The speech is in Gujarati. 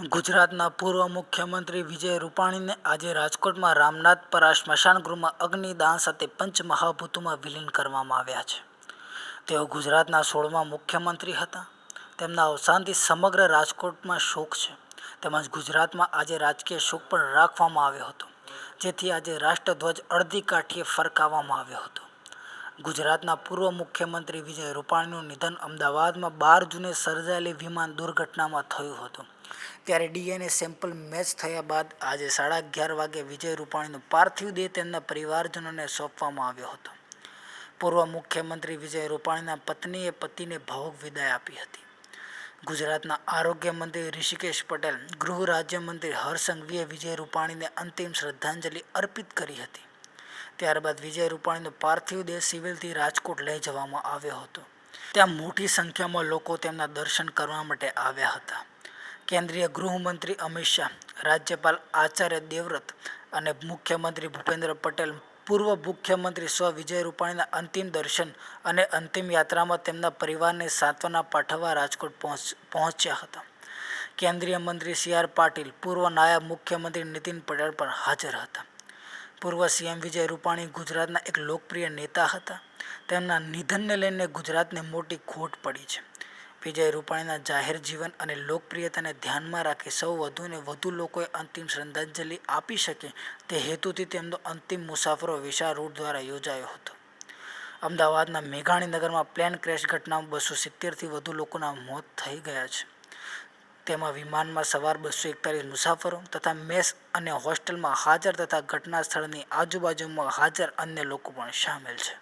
ગુજરાતના પૂર્વ મુખ્યમંત્રી વિજય રૂપાણીને આજે રાજકોટમાં રામનાથપરા સ્મશાનગૃહમાં અગ્નિદાન સાથે પંચમહાભૂતોમાં વિલીન કરવામાં આવ્યા છે. તેઓ ગુજરાતના 16મા મુખ્યમંત્રી હતા. તેમના અવસાનથી સમગ્ર રાજકોટમાં શોક છે. તેમજ ગુજરાતમાં આજે રાજકીય શોક પણ રાખવામાં આવ્યો હતો, જેથી આજે રાષ્ટ્રધ્વજ અડધી કાઠીએ ફરકાવવામાં આવ્યો હતો. ગુજરાતના પૂર્વ મુખ્યમંત્રી વિજય રૂપાણીનું નિધન અમદાવાદમાં 12 જૂને સર્જાયેલી વિમાન દુર્ઘટનામાં થયું હતું. ત્યારે ડીએનએ સેમ્પલ મેચ થયા બાદ આજે 11:30 વાગે વિજય રૂપાણીનો પાર્થિવ દેહ તેમના પરિવારજનોને સોંપવામાં આવ્યો હતો. પૂર્વ મુખ્યમંત્રી વિજય રૂપાણીના પત્નીએ પતિને ભાવુક વિદાય આપી હતી. ગુજરાતના આરોગ્ય મંત્રી ઋષિકેશ પટેલ, ગૃહ રાજ્યમંત્રી હર્ષ સંઘવીએ વિજય રૂપાણીને અંતિમ શ્રદ્ધાંજલિ અર્પિત કરી હતી. ત્યારબાદ વિજય રૂપાણીનો પાર્થિવ દેહ સિવિલથી રાજકોટ લઈ જવામાં આવ્યો હતો. ત્યાં મોટી સંખ્યામાં લોકો તેમના દર્શન કરવા માટે આવ્યા હતા. કેન્દ્રીય ગૃહમંત્રી અમિત શાહ, રાજ્યપાલ આચાર્ય દેવવ્રત અને મુખ્યમંત્રી ભૂપેન્દ્ર પટેલ પૂર્વ મુખ્યમંત્રી સ્વ વિજય રૂપાણીના અંતિમ દર્શન અને અંતિમ યાત્રામાં તેમના પરિવારને સાંત્વના પાઠવવા રાજકોટ પહોંચ્યા હતા. કેન્દ્રીય મંત્રી સી.આર. પાટીલ, પૂર્વ નાયબ મુખ્યમંત્રી નીતિન પટેલ પણ હાજર હતા. પૂર્વ સીએમ વિજય રૂપાણી ગુજરાતના એક લોકપ્રિય નેતા હતા. તેમના નિધનને લઈને ગુજરાતને મોટી ખોટ પડી છે. વિજય રૂપાણીના જાહેર જીવન અને લોકપ્રિયતાને ધ્યાનમાં રાખી સૌ વધુને વધુ લોકોએ અંતિમ શ્રદ્ધાંજલિ આપી શકે તે હેતુથી તેમનો અંતિમ મુસાફરો વિશાળ રૂટ દ્વારા યોજાયો હતો. અમદાવાદના મેઘાણીનગરમાં પ્લેન ક્રેશ ઘટનામાં 270થી વધુ લોકોના મોત થઈ ગયા છે. તેમાં વિમાનમાં સવાર 241 મુસાફરો તથા મેસ અને હોસ્ટેલમાં હાજર તથા ઘટના સ્થળની આજુબાજુમાં હાજર અન્ય લોકો પણ સામેલ છે.